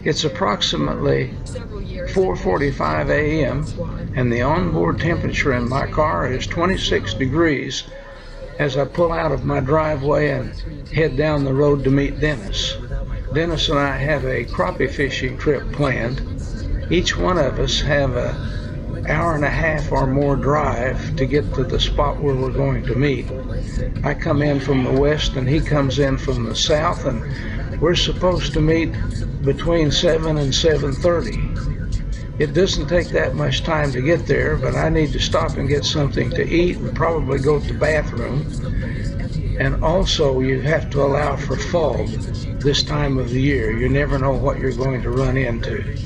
It's approximately 4:45 a.m. and the onboard temperature in my car is 26 degrees as I pull out of my driveway and head down the road to meet Dennis. Dennis and I have a crappie fishing trip planned. Each one of us have an hour and a half or more drive to get to the spot where we're going to meet. I come in from the west and he comes in from the south, and we're supposed to meet between 7 and 7:30. It doesn't take that much time to get there, but I need to stop and get something to eat and probably go to the bathroom. And also you have to allow for fog this time of the year. You never know what you're going to run into.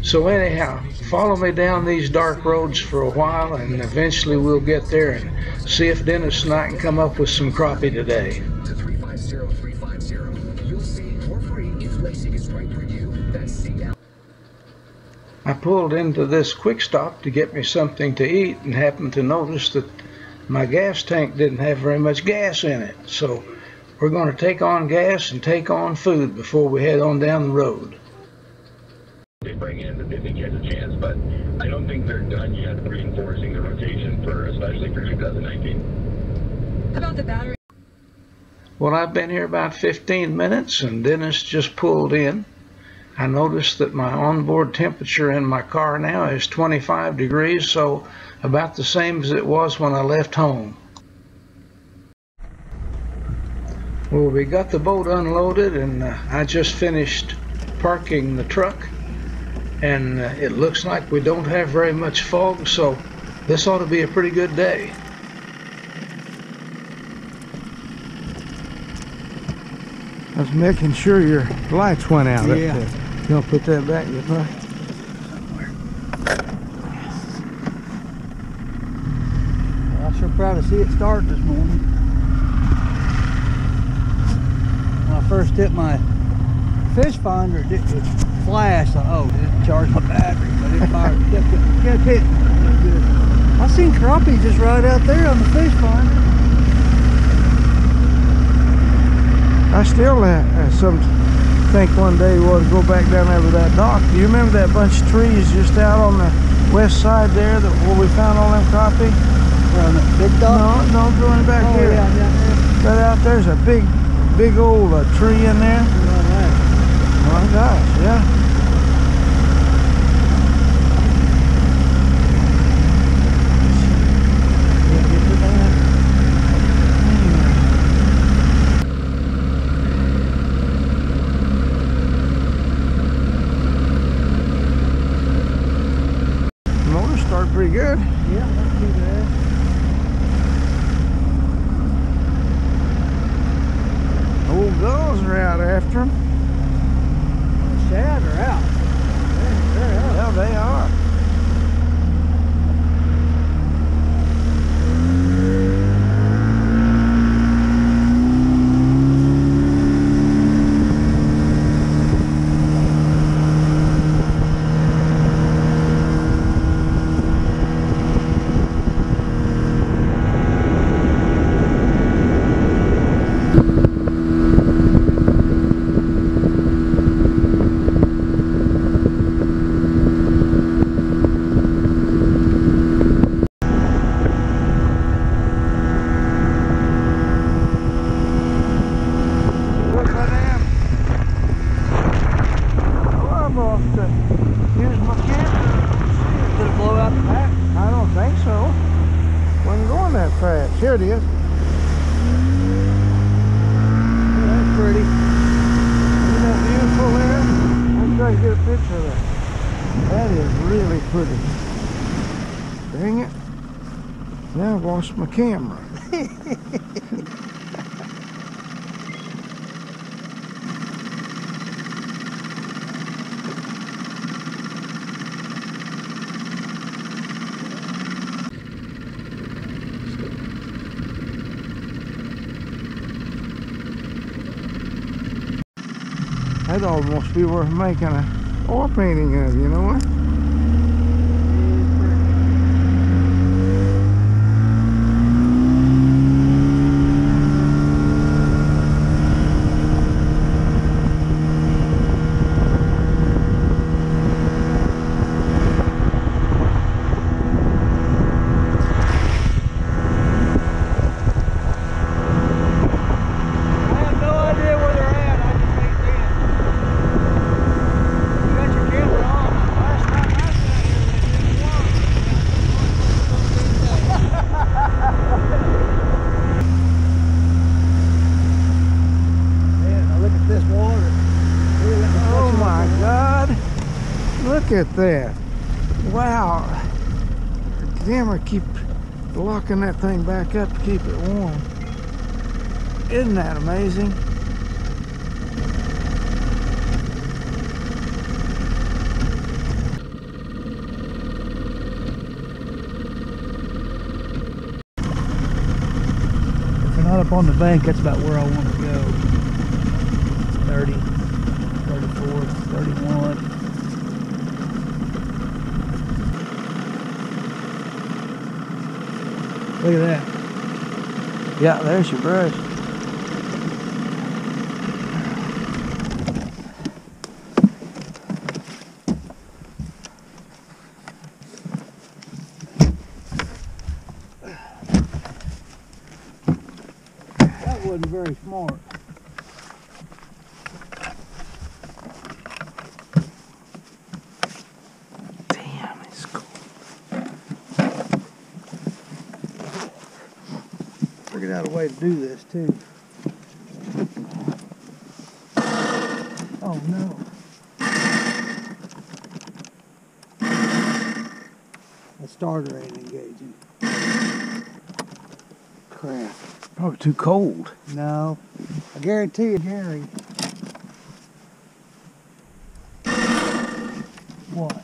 So anyhow, follow me down these dark roads for a while and eventually we'll get there and see if Dennis and I can come up with some crappie today. I pulled into this quick stop to get me something to eat and happened to notice that my gas tank didn't have very much gas in it. So we're going to take on gas and take on food before we head on down the road. They bring in if they get a chance, but I don't think they're done yet reinforcing the rotation especially for 2019. How about the battery? Well, I've been here about 15 minutes and Dennis just pulled in. I noticed that my onboard temperature in my car now is 25 degrees, so about the same as it was when I left home. Well, we got the boat unloaded and I just finished parking the truck, and it looks like we don't have very much fog, so this ought to be a pretty good day. I was making sure your lights went out. Yeah. Up there. You want to put that back in your pocket? I'm sure proud to see it start this morning. When I first hit my fish finder, it flashed. Oh, it didn't charge my battery, but it fired. Kept hitting. It was good. I seen crappie just right out there on the fish finder. I still think one day we'll go back down there to that dock. Do you remember that bunch of trees just out on the west side there where we found all them crappie? On the big dock? No, going back here. Yeah. Right out there's a big old tree in there. Oh my gosh, yeah. Pretty good. Yeah, not too bad. Old gulls are out after them. The shad are out. They're out. Yeah, they are. Here it is. Yeah, that's pretty. Isn't that beautiful there? I'm trying to get a picture of that. That is really pretty. Dang it. Now I've lost my camera. That'd almost be worth making a oil painting of, you know what? Look at that. Wow. Damn, I keep locking that thing back up to keep it warm. Isn't that amazing? If we're not up on the bank, that's about where I want to go. 30, 34, 31. Look at that. Yeah, there's your brush. That wasn't very smart. Damn, it's cool. Figured out a way to do this too. Oh no. The starter ain't engaging. Crap. Probably too cold. No. I guarantee you, Gary. What?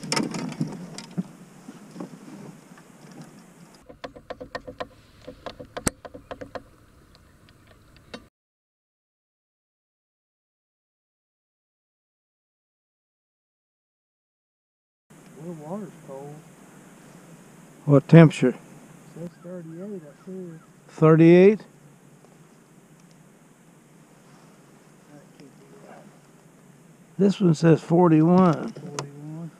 Well, the water's cold. What temperature? It says 38 up here. 38? That can't be right. This one says 41. 41.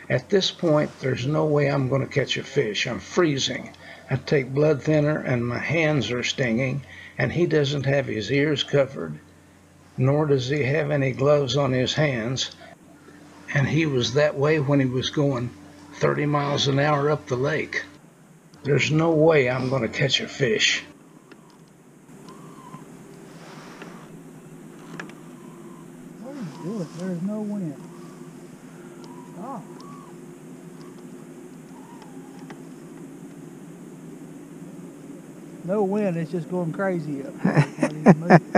At this point, there's no way I'm going to catch a fish. I'm freezing. I take blood thinner and my hands are stinging, and he doesn't have his ears covered, nor does he have any gloves on his hands. And he was that way when he was going 30 miles an hour up the lake. There's no way I'm going to catch a fish. What are you doing? There's no wind. Stop. No wind, it's just going crazy up there. It's not even moving.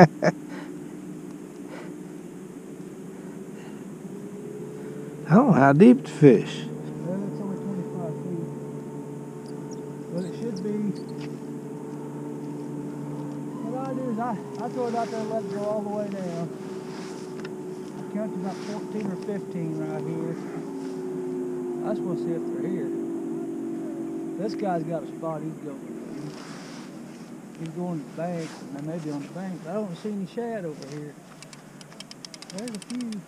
I don't know how deep to fish. Well, it's only 25 feet. But it should be. What I do is I throw it out there and let it go all the way down. I count to about 14 or 15 right here. I just want to see if they're here. This guy's got a spot he's going. He's going to the bank, and they may be on the bank. But I don't see any shad over here. There's a few.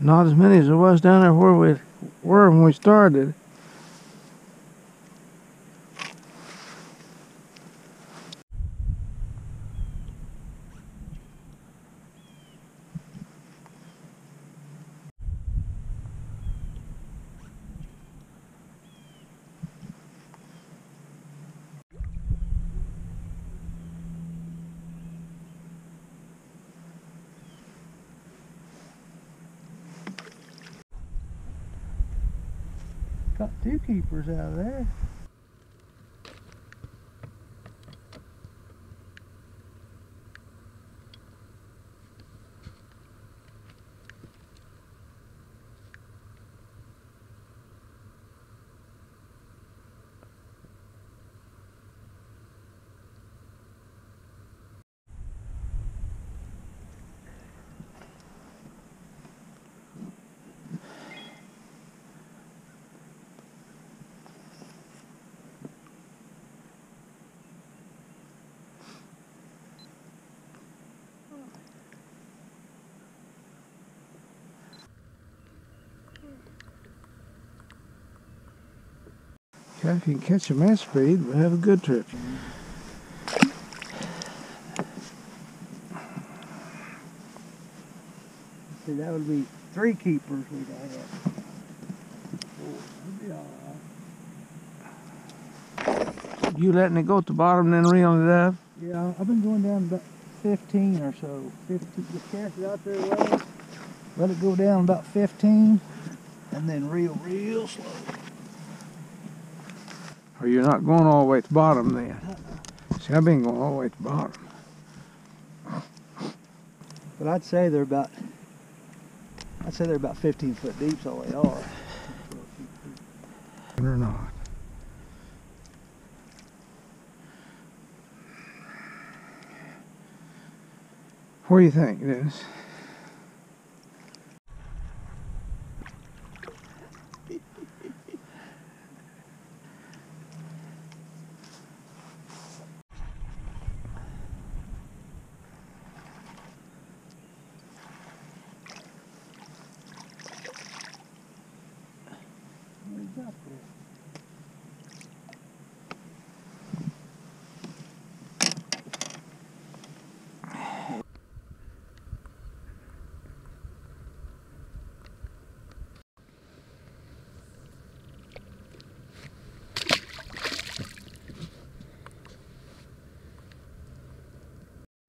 Not as many as there was down there where we were when we started. Got two keepers out of there. Yeah, if you can catch them at speed, we'll have a good trip. See, that would be 3 keepers we'd have. Oh, that'd be all right. You letting it go at the bottom and then reeling it up? Yeah, I've been going down about 15 or so. 15, just cast it out there a ways, let it go down about 15, and then reel real slow. Or you're not going all the way to the bottom then? See, I've been going all the way to the bottom. But I'd say they're about 15 foot deep, so they are. Or not. What do you think, Dennis?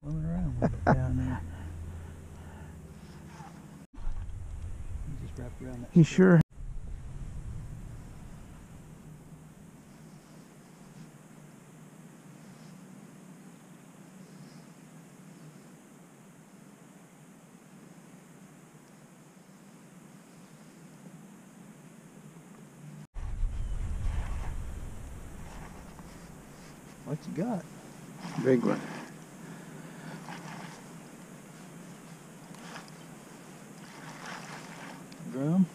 Swimming around with it down there. You just wrap around that. You strip. sure? What you got? Big one. Drum?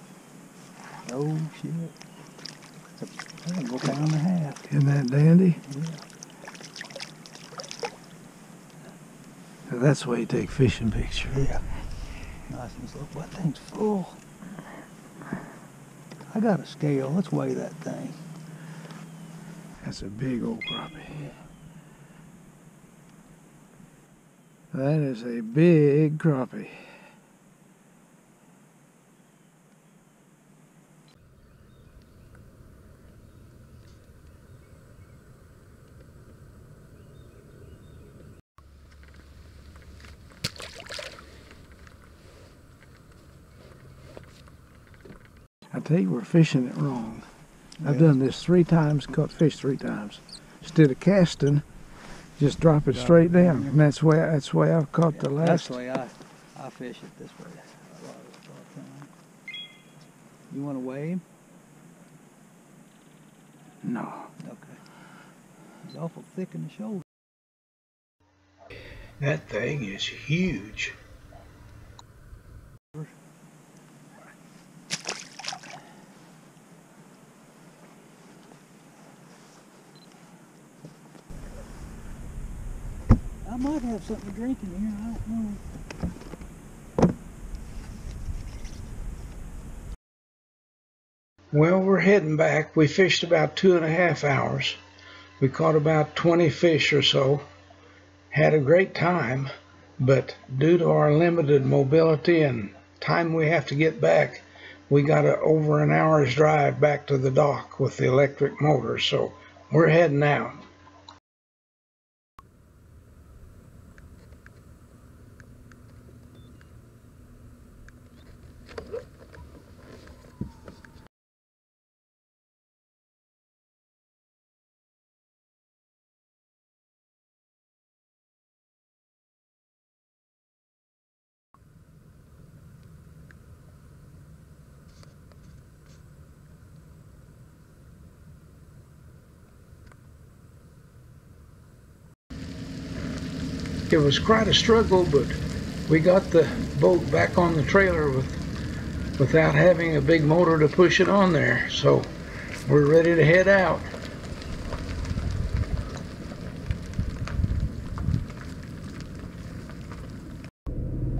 Oh shit. That'll go pound and a half. Isn't that dandy? Yeah. Now that's the way you take fishing pictures. Yeah. Nice and slow. That thing's full. I got a scale. Let's weigh that thing. That's a big old crappie. That is a big crappie. I tell you, we're fishing it wrong. I've done this 3 times, caught fish 3 times. Instead of casting, just drop it straight down. And that's the way I've caught the last. That's the way I fish it this way. A lot of the time. You want to weigh him? No. Okay. He's awful thick in the shoulder. That thing is huge. I might have something to drink in here. I don't know. Well, we're heading back. We fished about 2.5 hours. We caught about 20 fish or so. Had a great time, but due to our limited mobility and time we have to get back, we got over an hour's drive back to the dock with the electric motor, so we're heading out. It was quite a struggle, but we got the boat back on the trailer without having a big motor to push it on there. So we're ready to head out.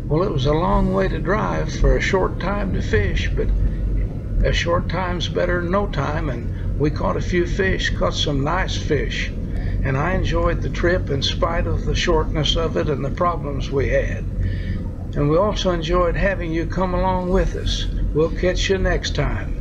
Well, it was a long way to drive for a short time to fish, but a short time's better than no time, and we caught a few fish, caught some nice fish. And I enjoyed the trip in spite of the shortness of it and the problems we had. And we also enjoyed having you come along with us. We'll catch you next time.